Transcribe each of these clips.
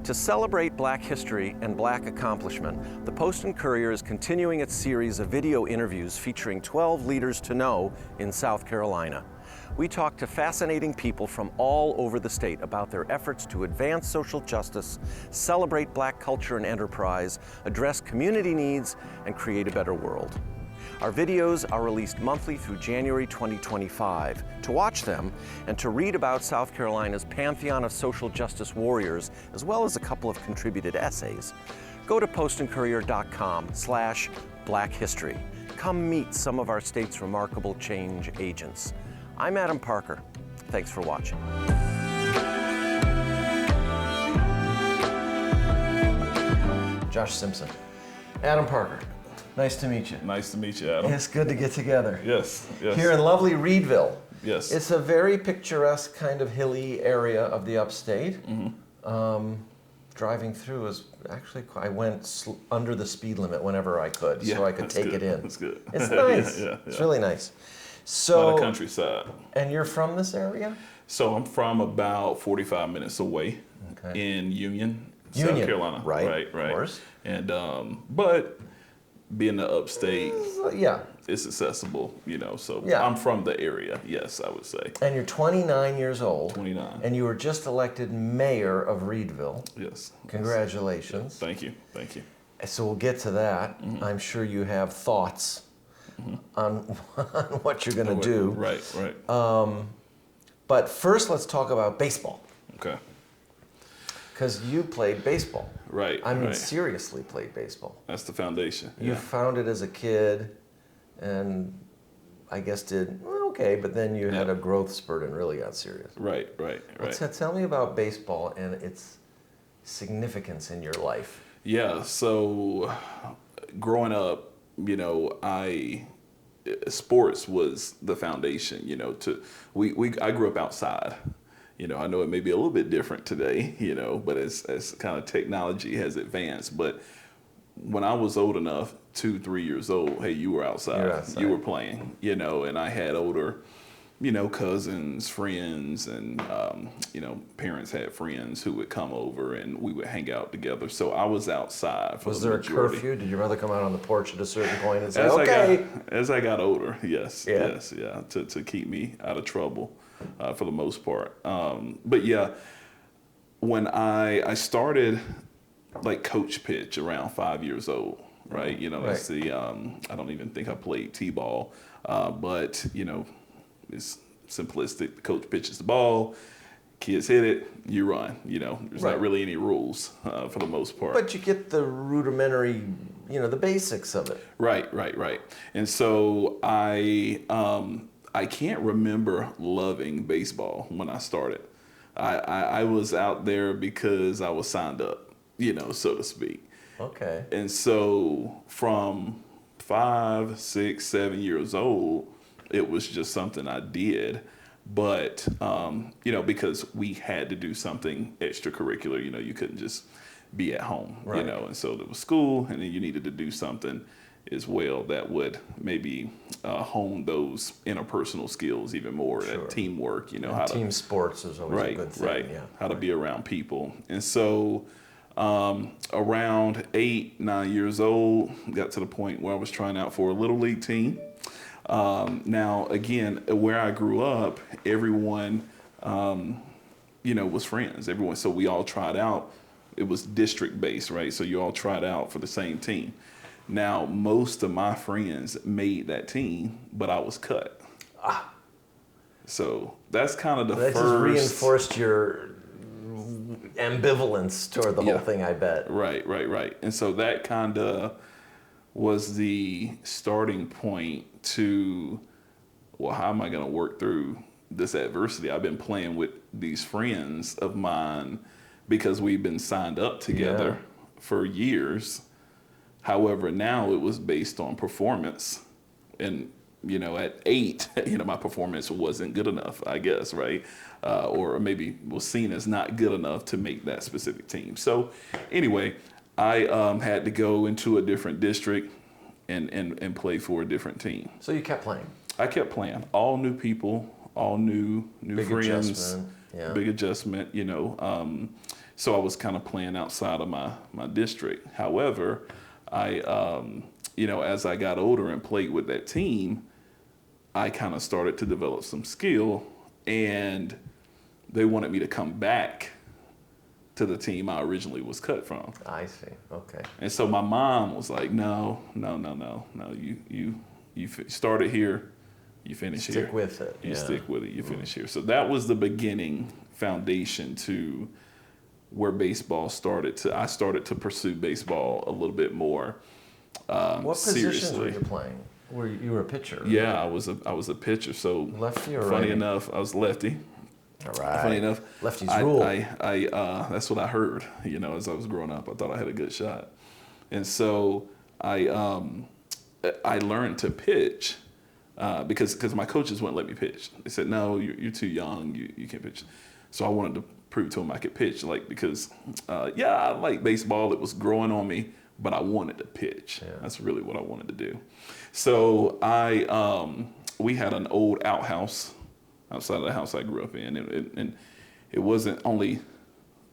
To celebrate Black history and Black accomplishment, the Post and Courier is continuing its series of video interviews featuring 12 leaders to know in South Carolina. We talk to fascinating people from all over the state about their efforts to advance social justice, celebrate Black culture and enterprise, address community needs, and create a better world. Our videos are released monthly through January 2025. To watch them and to read about South Carolina's pantheon of social justice warriors, as well as a couple of contributed essays, go to postandcourier.com/Black History. Come meet some of our state's remarkable change agents. I'm Adam Parker. Thanks for watching. Josh Simpson. Adam Parker. Nice to meet you. Nice to meet you, Adam. It's good to get together. Yes, yes. Here in lovely Reedville. Yes. It's a very picturesque kind of hilly area of the upstate. Mm-hmm. Driving through is actually, I went under the speed limit whenever I could, so I could take it in. That's good. It's nice. Yeah. It's really nice. So, a lot of countryside. And you're from this area? So I'm from about 45 minutes away in Union, South Carolina. Right. Of course. And, but being the upstate, it's accessible, so I'm from the area, yes, I would say. And you're 29 years old. 29. And you were just elected mayor of Reedville. Yes. Congratulations. Thank you. So we'll get to that. Mm-hmm. I'm sure you have thoughts on what you're going to do. Right. But first, let's talk about baseball. Okay. Because you played baseball. Right. I mean, seriously played baseball. That's the foundation. You found it as a kid, and I guess did okay, but then you had a growth spurt and really got serious. Right. Tell me about baseball and its significance in your life. Yeah. So, growing up, sports was the foundation. I grew up outside. I know it may be a little bit different today, but as kind of technology has advanced. But when I was old enough, 2-3 years old, hey, you were outside. You were playing, and I had older, cousins, friends, and, parents had friends who would come over and we would hang out together. So I was outside for the majority. Was there a curfew? Did your mother come out on the porch at a certain point and say, As I got older, yes, to keep me out of trouble. For the most part. But yeah, when I started like coach pitch around 5 years old, right? That's the, I don't even think I played T-ball, but it's simplistic. The coach pitches the ball, kids hit it, you run, there's not really any rules for the most part. But you get the rudimentary, the basics of it. Right. And so I can't remember loving baseball when I started. I was out there because I was signed up, so to speak. Okay. And so from 5, 6, 7 years old, it was just something I did. But, because we had to do something extracurricular, you couldn't just be at home, and so there was school, and then you needed to do something as well that would maybe hone those interpersonal skills even more. That teamwork, how team sports is always a good thing. How to be around people. And so around 8, 9 years old, got to the point where I was trying out for a little league team. Now again, where I grew up, everyone was friends. Everyone, so we all tried out. It was district based, right? So you all tried out for the same team. Now, most of my friends made that team, but I was cut. So that's kind of the first. That just reinforced your ambivalence toward the whole thing, I bet. Right. And so that kind of was the starting point to, how am I going to work through this adversity? I've been playing with these friends of mine because we've been signed up together for years. However, now it was based on performance. And, at 8, my performance wasn't good enough, I guess, right? Or maybe was seen as not good enough to make that specific team. So anyway, I had to go into a different district and play for a different team. So you kept playing? I kept playing. All new people, all new big friends. Adjustment. Yeah. Big adjustment, So I was kind of playing outside of my district. However, I, as I got older and played with that team, I kind of started to develop some skill, and they wanted me to come back to the team I originally was cut from. I see. Okay. And so my mom was like, no, you started here, you finish here. Stick with it. You stick with it, you finish here. So that was the beginning foundation to where baseball started. I started to pursue baseball a little bit more What positions seriously. were you playing? You were a pitcher? Yeah, I was a pitcher. So lefty or funny righty? enough, I was lefty. All right. Funny enough, Lefties rule. I that's what I heard. As I was growing up, I thought I had a good shot, and so I learned to pitch because my coaches wouldn't let me pitch. They said, "No, you're too young. You can't pitch." So I wanted to prove to them I could pitch, because I like baseball. It was growing on me, but I wanted to pitch. Yeah. That's really what I wanted to do. So we had an old outhouse outside of the house I grew up in, and it wasn't only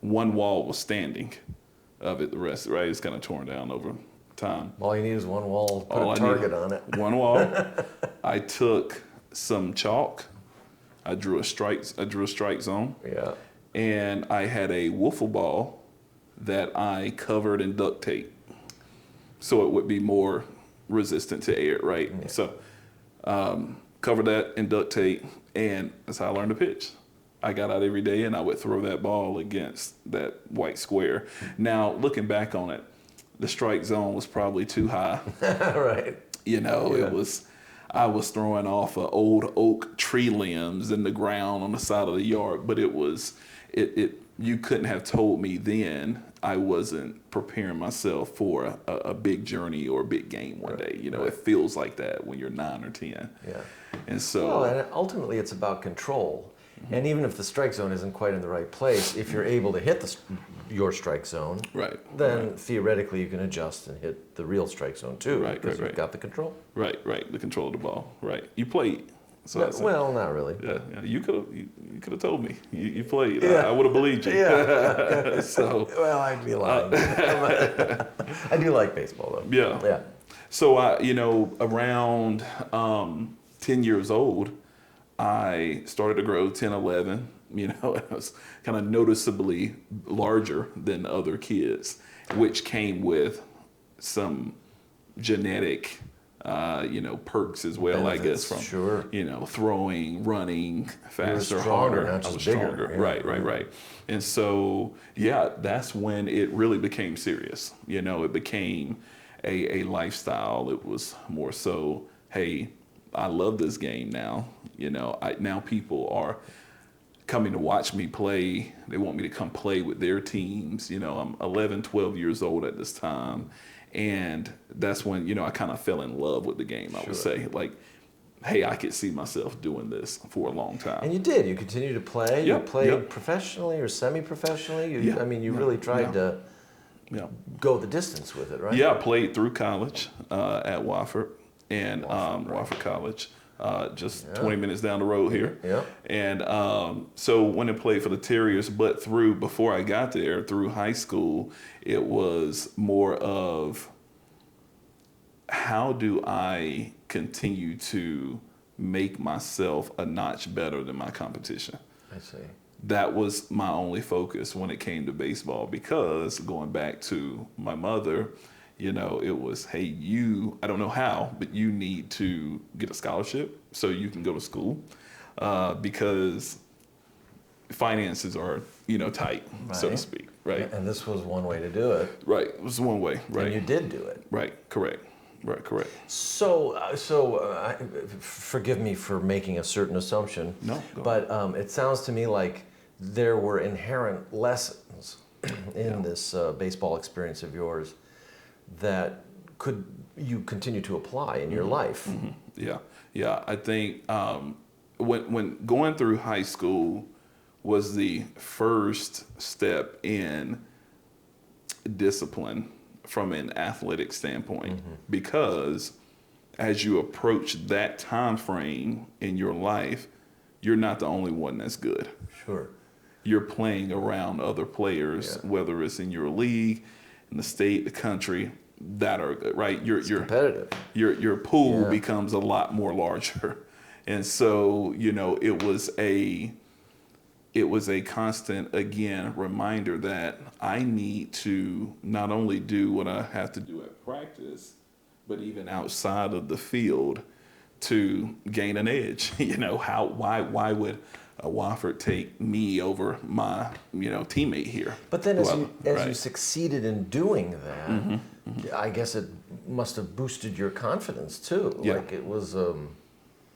one wall was standing of it. The rest, right, it's kind of torn down over time. All you need is one wall, put a target on it. One wall. I took some chalk. I drew a strike zone. Yeah. And I had a wiffle ball that I covered in duct tape, so it would be more resistant to air, right? Yeah. So covered that in duct tape, and that's how I learned to pitch. I got out every day and I would throw that ball against that white square. Now, looking back on it, the strike zone was probably too high. Right. I was throwing off of old oak tree limbs in the ground on the side of the yard, but you couldn't have told me then I wasn't preparing myself for a big journey or a big game one day. It feels like that when you're 9 or 10. Yeah. And so. Well, and ultimately it's about control. Mm-hmm. And even if the strike zone isn't quite in the right place, if you're able to hit your strike zone, right, then theoretically you can adjust and hit the real strike zone too. Right, because right. You've got the control. Right, the control of the ball. Right. You played. So No, well, not really. Yeah, you could have told me you played. Yeah. I would have believed you. Yeah. So. Well, I'd be lying. I do like baseball though. Yeah. Yeah. So around 10 years old, I started to grow 10, 11. I was kind of noticeably larger than other kids, which came with some genetic perks as well, Benefits, I guess, from sure. throwing, running faster, stronger, harder. not just I was bigger. stronger. Yeah. Right. And so, that's when it really became serious. It became a lifestyle. It was more so, hey, I love this game now. Now people are coming to watch me play. They want me to come play with their teams. I'm 11, 12 years old at this time. And that's when, I kind of fell in love with the game, I would say. Like, hey, I could see myself doing this for a long time. And you did. You continued to play. Yep, You played yep. professionally or semi-professionally. Yeah, You really tried to go the distance with it, right? Yeah, I played through college at Wofford and Wofford College, just 20 minutes down the road here. Yeah. And so when I played for the Terriers, but before I got there, through high school, it was more of how do I continue to make myself a notch better than my competition? I see. That was my only focus when it came to baseball, because going back to my mother, it was, hey, I don't know how, but you need to get a scholarship so you can go to school, because finances are, tight, so to speak, right? And this was one way to do it. Right, it was one way, right? And you did do it. Right, correct. So, forgive me for making a certain assumption. No, go but it sounds to me like there were inherent lessons in this baseball experience of yours that you continue to apply in your life. Mm-hmm. Yeah. I think when going through high school was the first step in discipline from an athletic standpoint, because as you approach that time frame in your life, you're not the only one that's good. Sure. you're playing around other players, whether it's in your league, in the state, the country, that are right. Your competitive. Your pool becomes a lot more larger, and so it was a constant, again, reminder that I need to not only do what I have to do at practice, but even outside of the field to gain an edge. Why would a Wofford take me over my, teammate here? But then as you succeeded in doing that, I guess it must have boosted your confidence too. Yeah. Like it was,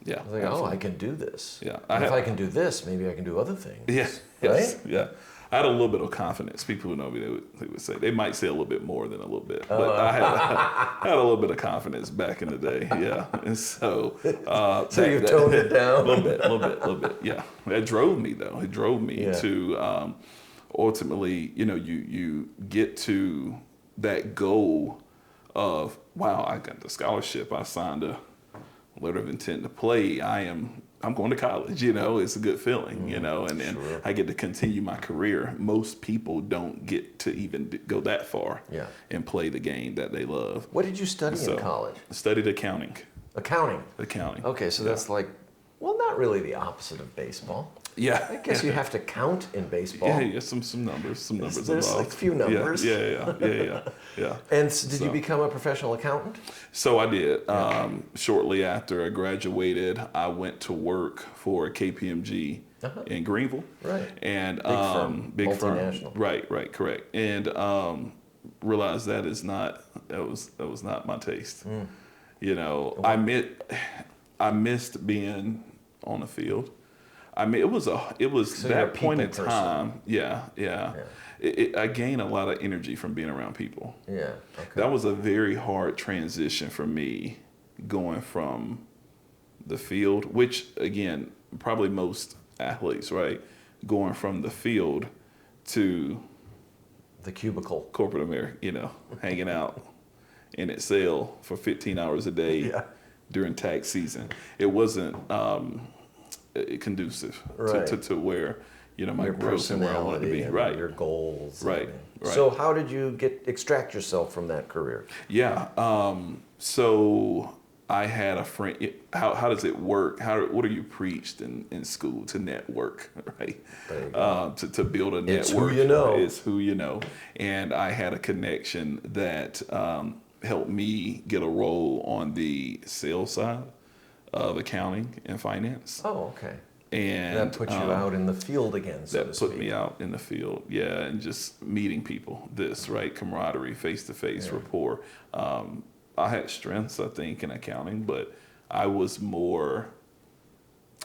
Yeah. like, oh, I can do this. Yeah. And if I can do this, maybe I can do other things. Yeah. Right? Yes, yeah. I had a little bit of confidence. People who know me, they would say, they might say a little bit more than a little bit, but I had a little bit of confidence back in the day. Yeah. And so, So you toned it down? A little bit. Yeah. It drove me though. It drove me to, ultimately, you get to that goal of, wow, I got the scholarship. I signed a letter of intent to play. I'm going to college, it's a good feeling, and Sure. I get to continue my career. Most people don't get to even go that far and play the game that they love. What did you study in college? I studied accounting. Accounting. Okay, so that's like, well, not really the opposite of baseball. Yeah. I guess you have to count in baseball. Yeah, some numbers There's involved. like a few numbers. Yeah. And so did you become a professional accountant? So I did. Shortly after I graduated, I went to work for KPMG in Greenville. Right. And Big firm, multinational. Right, correct. And realized that was not my taste. I missed being on the field. I mean, it was So that point in person. time. Yeah. I gained a lot of energy from being around people. Yeah. Okay. That was a very hard transition for me, going from the field, which again, probably most athletes, right? Going from the field to the cubicle, corporate America, hanging out in Excel for 15 hours a day during tax season. It wasn't conducive to where my your growth and where I wanted to be. and Right. your goals. Right. So how did you extract yourself from that career? Yeah. So I had a friend. How does it work? What are you preached in school to network, right? To build a network. It's who you know. It's who you know. And I had a connection that helped me get a role on the sales side of accounting and finance. Oh, okay. And that put you out in the field again, so that put me out in the field, and just meeting people, camaraderie, face-to-face rapport. I had strengths, I think, in accounting, but I was more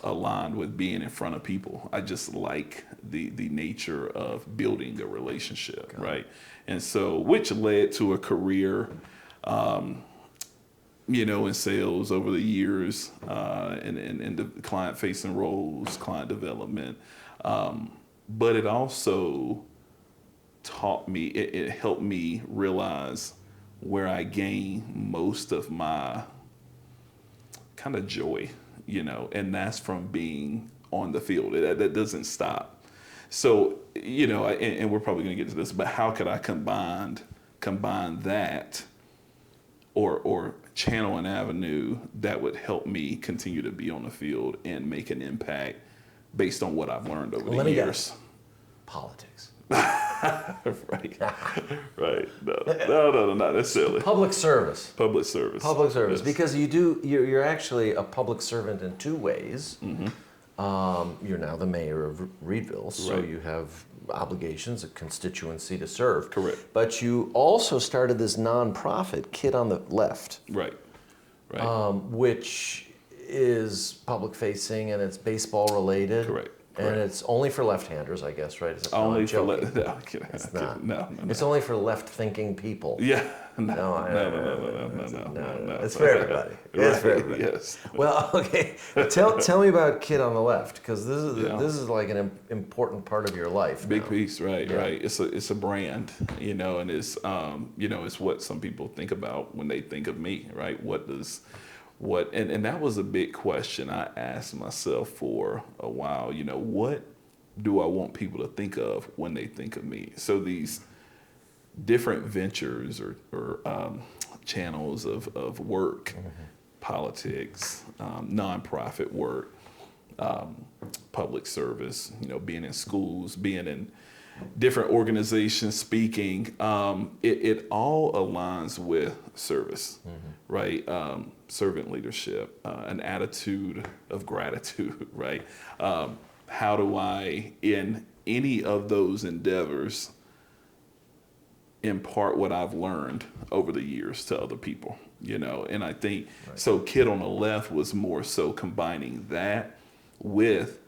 aligned with being in front of people. I just like the nature of building a relationship, right? And so, which led to a career, in sales over the years, and the client-facing roles, client development. But it also taught me, it helped me realize where I gain most of my kind of joy, and that's from being on the field. That doesn't stop. So, and we're probably going to get to this, but how could I combine that or channel an avenue that would help me continue to be on the field and make an impact based on what I've learned over the years? Guess. Politics. Right. No, not necessarily. Public service. Yes. Because you're actually a public servant in two ways. You're now the mayor of Reedville, so you have obligations, a constituency to serve. Correct. But you also started this nonprofit, Kid on the Left. Right. Which is public facing and it's baseball related. Correct. And it's only for left-handers, I guess, right? It's only for it's not. No. It's only for left-thinking people. Yeah. No. It's for everybody. Right. It's for everybody. Yes. Well, okay. Tell me about Kid on the Left, because this is like an important part of your life. Big now. piece, right? It's a brand, and it's it's what some people think about when they think of me, right? And that was a big question I asked myself for a while. What do I want people to think of when they think of me? So these different ventures or channels of work, politics, nonprofit work, public service, being in schools, being in different organizations, speaking, it all aligns with service, right? Servant leadership, an attitude of gratitude, right? How do I, in any of those endeavors, impart what I've learned over the years to other people, And I think, so Kid on the Left was more so combining that with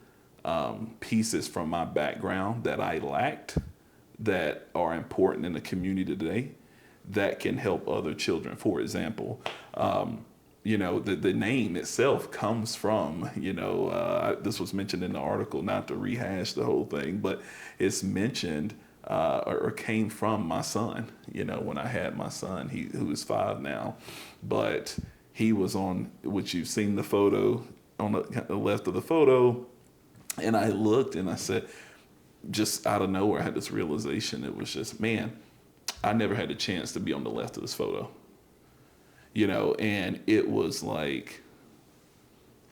pieces from my background that I lacked that are important in the community today that can help other children. For example, the name itself comes from, this was mentioned in the article, not to rehash the whole thing, but it's mentioned or came from my son, when I had my son, who is 5 now, but he was on, which you've seen the photo on the left of the photo. And I looked and I said, just out of nowhere, I had this realization. It was just, man, I never had a chance to be on the left of this photo, and it was like,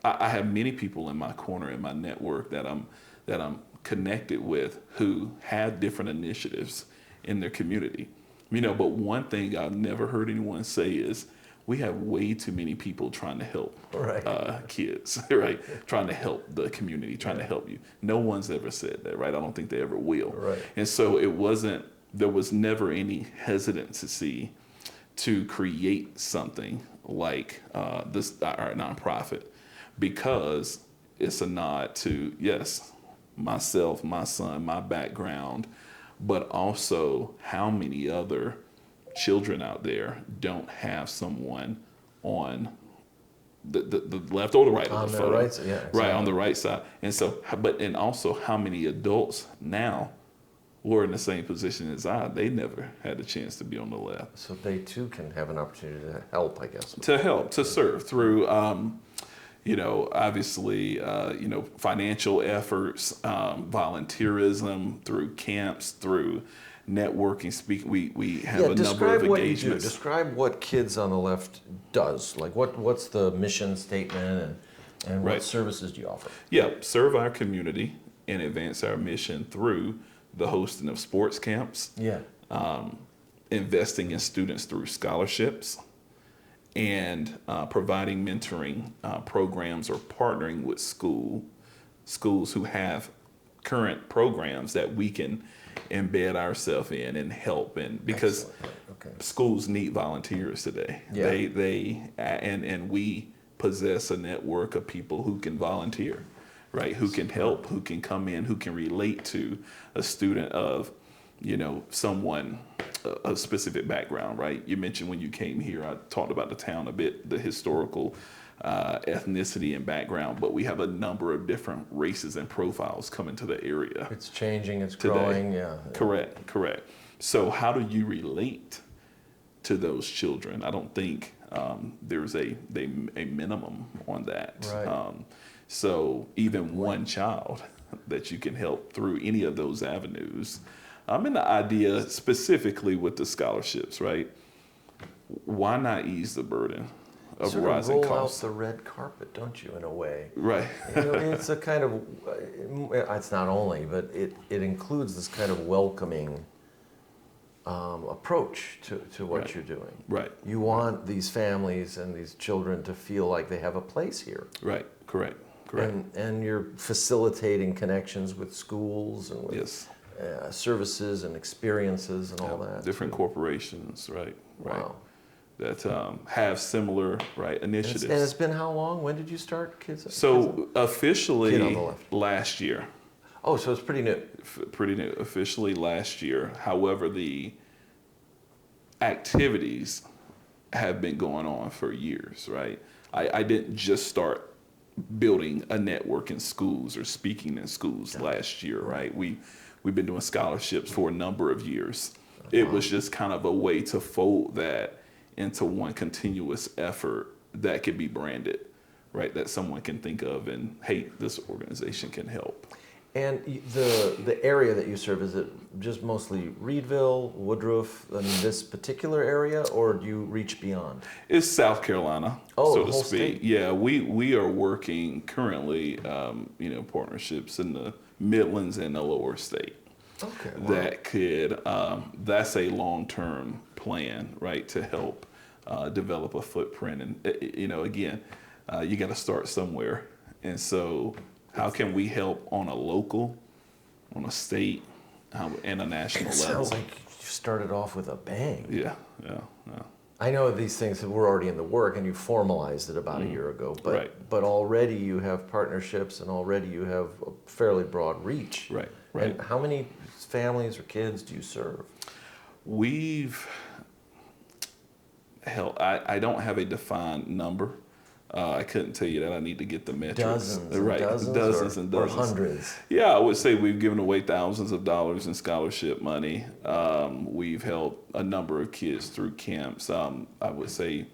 I have many people in my corner in my network that I'm connected with who have different initiatives in their community, but one thing I've never heard anyone say is, we have way too many people trying to help kids, right? Trying to help the community, trying to help you. No one's ever said that, right? I don't think they ever will. Right. And so there was never any hesitancy to create something like our nonprofit, because it's a nod to, yes, myself, my son, my background, but also how many other children out there don't have someone on the left or the right of the photo, right, yeah, exactly. Right on the right side, and also how many adults now were in the same position as they never had a chance to be on the left. So they too can have an opportunity to help, I guess. To serve through, obviously, financial efforts, volunteerism, through camps, through networking, speak. We have a number of engagements. Describe what Kids on the Left does. Like what's the mission statement and what services do you offer? Yeah, serve our community and advance our mission through the hosting of sports camps. Yeah. Investing in students through scholarships, and providing mentoring programs or partnering with schools who have current programs that we can embed ourselves in and help in, because schools need volunteers today. Yeah. And we possess a network of people who can volunteer, right? Who can help, who can come in, who can relate to a student of, someone, a specific background, right? You mentioned when you came here, I talked about the town a bit, the historical ethnicity and background, but we have a number of different races and profiles coming to the area. It's changing, it's today. Growing, yeah. Correct. So how do you relate to those children? I don't think there's a minimum on that. Right. So even one child that you can help through any of those avenues. And the idea specifically with the scholarships, right? Why not ease the burden of rising roll costs? Out the red carpet, don't you, in a way? Right. It's a kind of, it's not only, but it includes this kind of welcoming approach to what you're doing. Right. You want these families and these children to feel like they have a place here. Right. Correct. And you're facilitating connections with schools and with yes. Services and experiences and all that. Different corporations, right. Wow. That have similar initiatives. And it's been how long? When did you start Kids? Officially Kid on the Left. Last year. Oh, so it's pretty new. Pretty new. Officially last year. However, the activities have been going on for years, right? I didn't just start building a network in schools or speaking in schools last year, right? We've been doing scholarships for a number of years. It was just kind of a way to fold that into one continuous effort that could be branded, right? That someone can think of and, hey, this organization can help. And the area that you serve, is it just mostly Reedville, Woodruff, and this particular area, or do you reach beyond? It's South Carolina, Oh, so the to whole speak. state? Yeah, we are working currently, partnerships in the Midlands and the lower state. Okay. Wow. That could, that's a long-term plan, right, to help develop a footprint. And, again, you got to start somewhere. And so how can we help on a local, on a state, and a national It level? sounds like you started off with a bang. Yeah. I know these things were already in the work, and you formalized it about a year ago. But Right. but already you have partnerships, and already you have a fairly broad reach. Right. And how many families or kids do you serve? We've hell, I don't have a defined number. I couldn't tell you that. I need to get the metrics. Dozens and Right. dozens, and or dozens. hundreds? Yeah, I would say we've given away thousands of dollars in scholarship money. We've helped a number of kids through camps. I would say,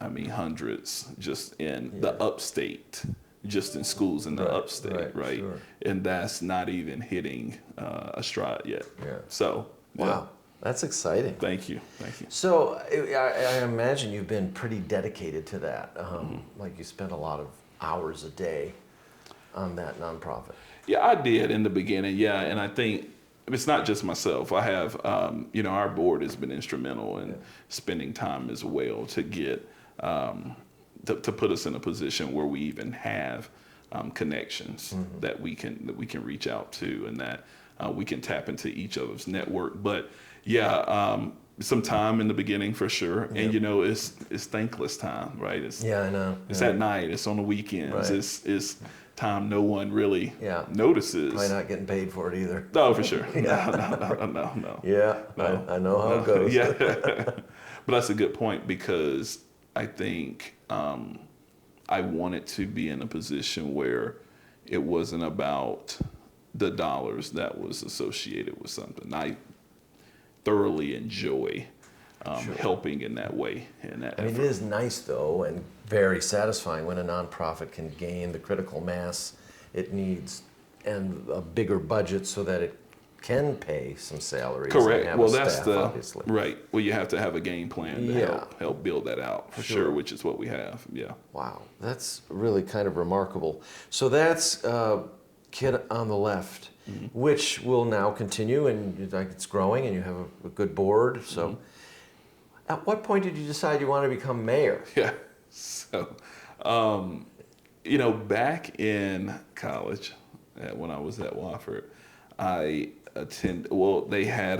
hundreds just in the upstate, just in schools in the upstate, right? Sure. And that's not even hitting a stride yet. Yeah. So, yeah. Wow, that's exciting. Thank you. So I imagine you've been pretty dedicated to that. Like you spent a lot of hours a day on that nonprofit. Yeah, I did in the beginning. Yeah, and I think it's not just myself. I have, our board has been instrumental in spending time as well to get to put us in a position where we even have connections that we can reach out to, and that we can tap into each other's network. But yeah, some time in the beginning for sure, and it's thankless time, right? It's I know. It's at night. It's on the weekends. Right. It's time no one really Yeah. notices. Probably not getting paid for it either. No, for sure. No. Yeah, No. I know how it goes. Yeah. But that's a good point, because I think I wanted to be in a position where it wasn't about the dollars that was associated with something. I thoroughly enjoy helping in that way. I mean, it is nice, though, and very satisfying when a nonprofit can gain the critical mass it needs and a bigger budget so that it can pay some salaries. Correct. And have Well, a that's staff, the obviously. right. Well, you have to have a game plan to help build that out for Sure. sure, which is what we have. Yeah. Wow, that's really kind of remarkable. So that's Kid on the Left, which will now continue, and it's growing, and you have a good board. So, at what point did you decide you want to become mayor? Yeah. So, back in college, when I was at Wofford, I attended. Well, they had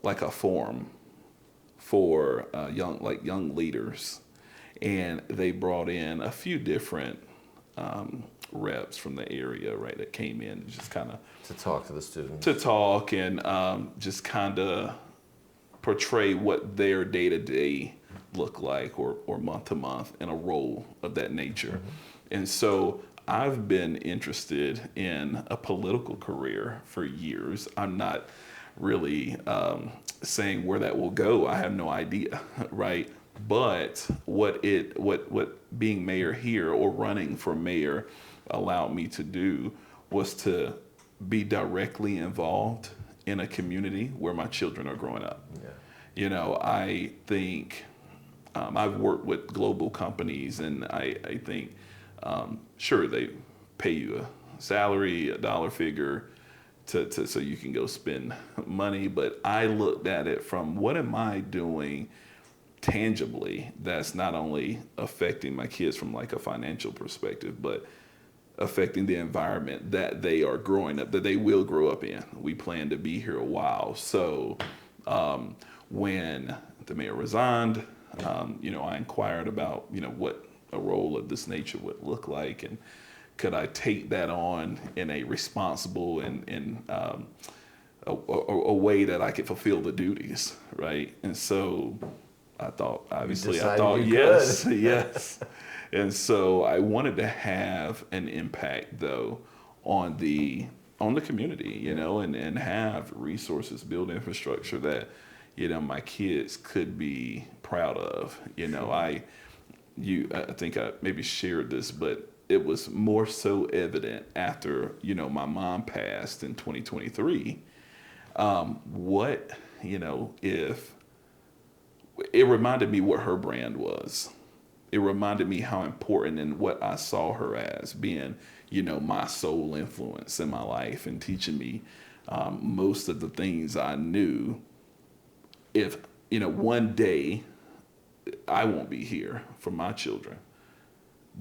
like a forum for young leaders, and they brought in a few different reps from the area, right, that came in just kind of To talk to the students. to talk and just kind of portray what their day-to-day look like, or month to month, in a role of that nature. And so I've been interested in a political career for years. I'm not really saying where that will go. I have no idea, right? But what being mayor here, or running for mayor, allowed me to do was to be directly involved in a community where my children are growing up. Yeah. I think I've worked with global companies, and I think sure, they pay you a salary, a dollar figure, so you can go spend money. But I looked at it from, what am I doing tangibly that's not only affecting my kids from like a financial perspective, but affecting the environment that they are growing up, that they will grow up in. We plan to be here a while. So when the mayor resigned, I inquired about, what a role of this nature would look like, and could I take that on in a responsible and a way that I could fulfill the duties, right? And so I thought, yes, yes. And so I wanted to have an impact, though, on the community, and have resources, build infrastructure that, my kids could be proud of. I think I maybe shared this, but it was more so evident after, my mom passed in 2023. What, if it reminded me what her brand was. It reminded me how important and what I saw her as being, my sole influence in my life and teaching me most of the things I knew. If, one day I won't be here for my children,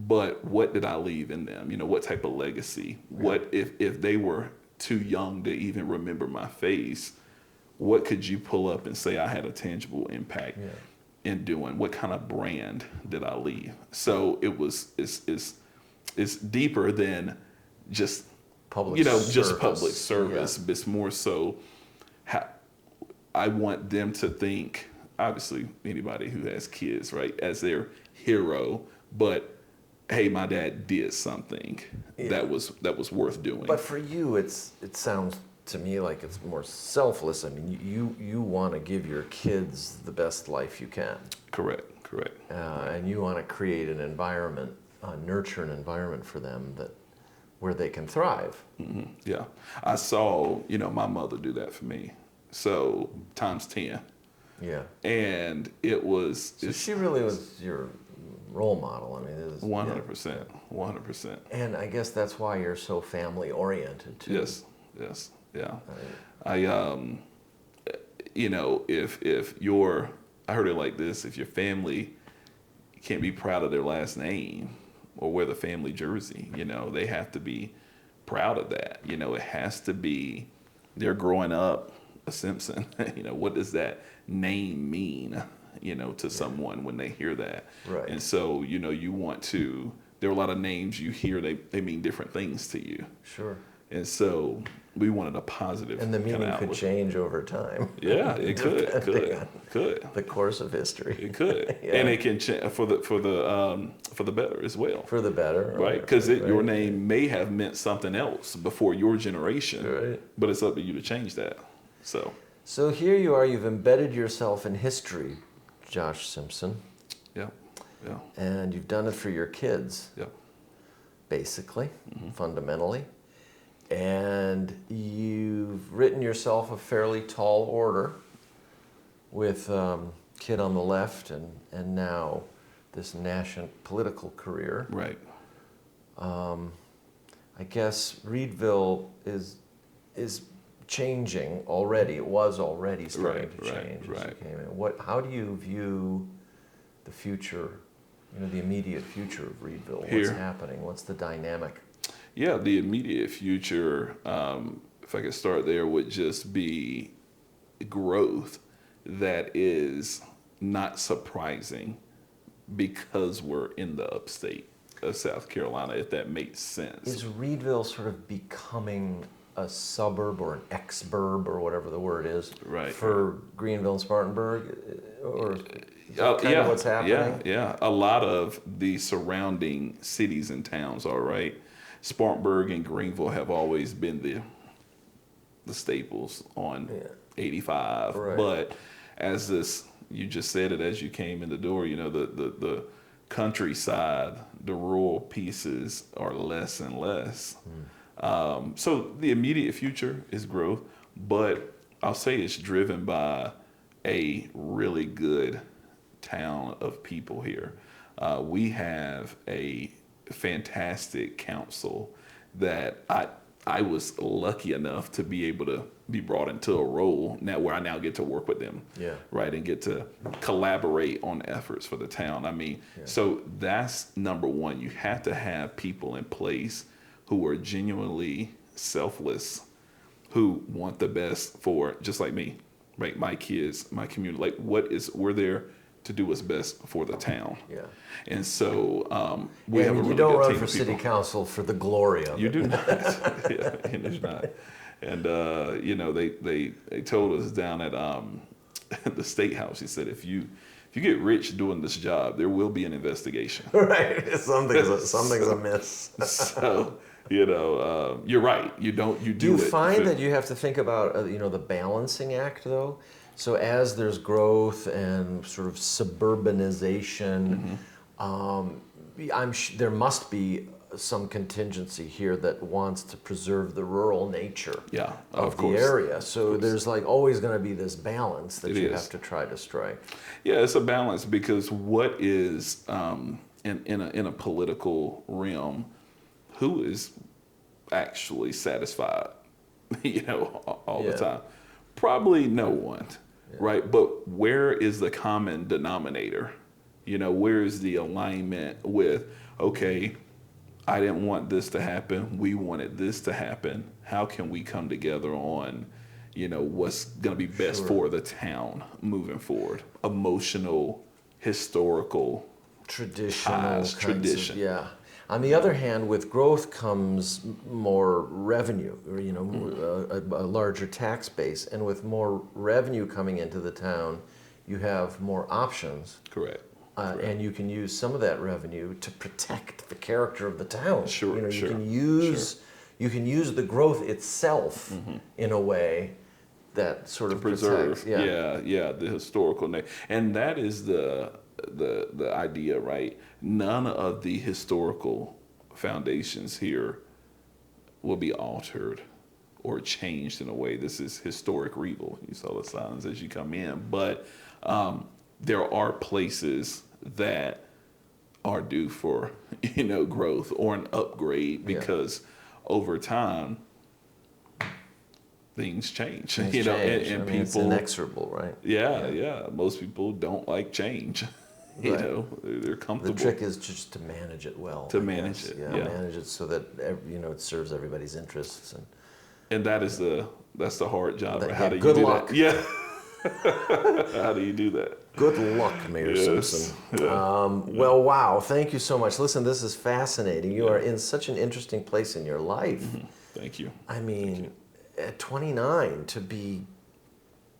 but what did I leave in them? What type of legacy? Yeah. What if they were too young to even remember my face? What could you pull up and say I had a tangible impact in doing? What kind of brand did I leave? So it's deeper than just public service. Just public service. Yeah. It's more so I want them to think, obviously anybody who has kids, right, as their hero, but hey, my dad did something that was worth doing. But for you, it sounds to me like it's more selfless. I mean, you want to give your kids the best life you can. Correct. And you want to create an environment, nurture an environment for them where they can thrive. Mm-hmm. Yeah, I saw my mother do that for me. So times 10. Yeah. And it was. So she really was your role model. I mean, it was 100%. 100%. And I guess that's why you're so family oriented too. Yes. Yeah. I if you're, I heard it like this: if your family can't be proud of their last name or wear the family jersey, they have to be proud of that. It has to be they're growing up a Simpson. What does that name mean? To someone when they hear that. Right. And so, you want to, there are a lot of names you hear, they mean different things to you. Sure. And so we wanted a positive. And the meaning could change over time. Yeah, it could. The course of history. It could. Yeah. And it can change for the better as well. For the better. Right. Because your name may have meant something else before your generation. Right. But it's up to you to change that. So here you are, you've embedded yourself in history, Josh Simpson. Yeah. And you've done it for your kids. Yeah. Basically, fundamentally. And you've written yourself a fairly tall order with Kid on the Left and now this national political career. Right. I guess Reedville is changing already. It was already starting to change as you came in. How do you view the future, the immediate future of Reedville? What's happening? What's the dynamic? Yeah, the immediate future, if I could start there, would just be growth that is not surprising because we're in the upstate of South Carolina, if that makes sense. Is Reedville sort of becoming a suburb or an exburb or whatever the word is for Greenville and Spartanburg? Or is that kind of what's happening? Yeah. A lot of the surrounding cities and towns are, right? Spartanburg and Greenville have always been the staples on 85. Right. But as you just said it as you came in the door, the countryside, the rural pieces are less and less. So the immediate future is growth, but I'll say it's driven by a really good town of people here. We have a fantastic council that I was lucky enough to be able to be brought into a role now where I now get to work with them, right, and get to collaborate on efforts for the town. I mean, so that's number one. You have to have people in place who are genuinely selfless, who want the best for, just like me, right, my kids, my community. Like, we're there to do what's best for the town. Yeah. And so we have a really good team of people. You don't run for city council for the glory of it. You do not. You do not. And they told us down at the State House, he said, if you get rich doing this job, there will be an investigation. Right. Something's amiss. So, you're right. Do you find that you have to think about the balancing act though? So as there's growth and sort of suburbanization, there must be some contingency here that wants to preserve the rural nature Yeah, of the area. So there's like always going to be this balance that you have to try to strike. Yeah, it's a balance because what is in a political realm, who is actually satisfied, all the time? Probably no one, right? But where is the common denominator? Where is the alignment with, okay, I didn't want this to happen. We wanted this to happen. How can we come together on, what's going to be best for the town moving forward? Emotional, historical, traditional ties, tradition. Yeah. On the other hand, with growth comes more revenue, or, a larger tax base. And with more revenue coming into the town, you have more options. Correct. And you can use some of that revenue to protect the character of the town. Sure, you can use the growth itself in a way that sort of preserve. protects. The historical name, and that is the idea, right? None of the historical foundations here will be altered or changed in a way. This is historic regal. You saw the signs as you come in, but there are places that are due for growth or an upgrade because over time things change. And people, it's inexorable, right? Yeah. Most people don't like change. They're comfortable. The trick is just to manage it well. Manage it. Manage it so that it serves everybody's interests. And that's the hard job. Right? How do you good do luck. that? Yeah. How do you do that? Good luck, Mayor Simpson. Well, wow. Thank you so much. Listen, this is fascinating. You are in such an interesting place in your life. Thank you. I mean, at 29, to be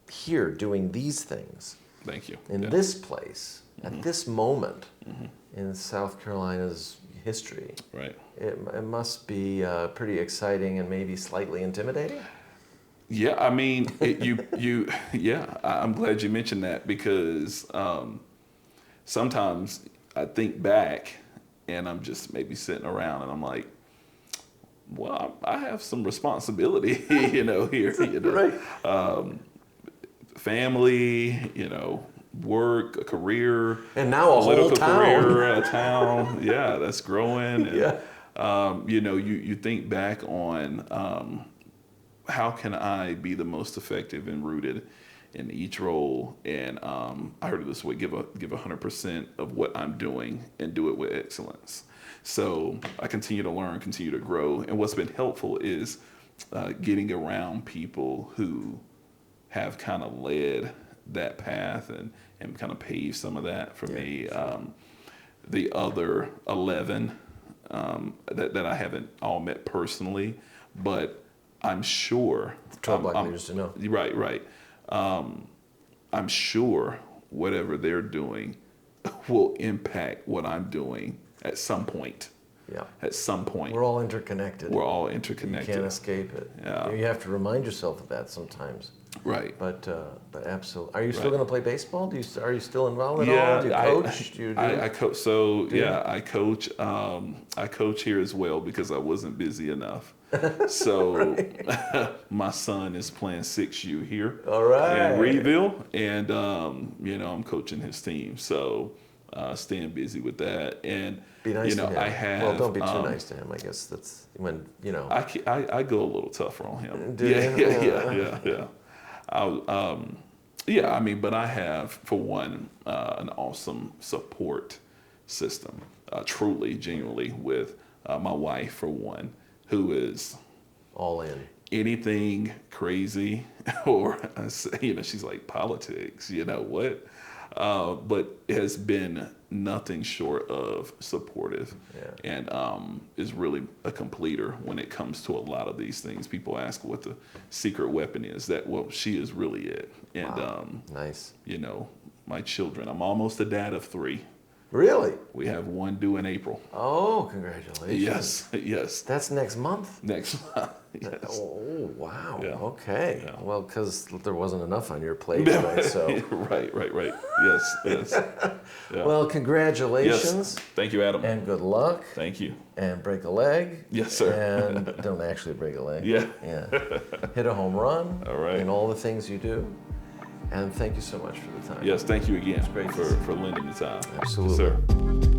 here doing these things. Thank you. In this place, at this moment in South Carolina's history. Right. It must be pretty exciting and maybe slightly intimidating. Yeah, I mean, I'm glad you mentioned that because sometimes I think back and I'm just maybe sitting around and I'm like, well, I have some responsibility, here, Right. Family, work, a career, and now a political whole town. career, a town, that's growing. And, Yeah. You think back on how can I be the most effective and rooted in each role? And I heard it this way: give 100% of what I'm doing and do it with excellence. So I continue to learn, continue to grow, and what's been helpful is getting around people who have kind of led that path and kind of paved some of that for me. The other 11 that I haven't all met personally, but I'm sure. Trailblack leaders to know. Right. I'm sure whatever they're doing will impact what I'm doing at some point. Yeah. At some point. We're all interconnected. We're all interconnected. You can't escape it. Yeah. You have to remind yourself of that sometimes. Right. But absolutely. Are you still going to play baseball? Are you still involved at all? Do you coach? I coach. So I coach. I coach here as well because I wasn't busy enough. So my son is playing 6U here. All right. In Reedville, and I'm coaching his team. So staying busy with that, and be nice to him. I have. Well, don't be too nice to him. I guess that's when I go a little tougher on him. Yeah. I mean, but I have, for one, an awesome support system, truly, genuinely, with my wife, for one, who is all in. Anything crazy, or she's like, politics, what? But has been nothing short of supportive, and is really a completer when it comes to a lot of these things. People ask what the secret weapon is. She is really it. And nice. My children. I'm almost a dad of 3. Really? We have one due in April. Oh, congratulations. Yes, yes. That's next month? Next month. Yes. Oh, wow. Yeah. Okay. Yeah. Well, because there wasn't enough on your plate, right? So. Right. Yes, yes. Yeah. Well, congratulations. Yes. Thank you, Adam. And good luck. Thank you. And break a leg. Yes, sir. And don't actually break a leg. Yeah. Yeah. Hit a home run. All right. In all the things you do. And thank you so much for the time. Yes, thank you again great for lending the time. Absolutely. Yes, sir.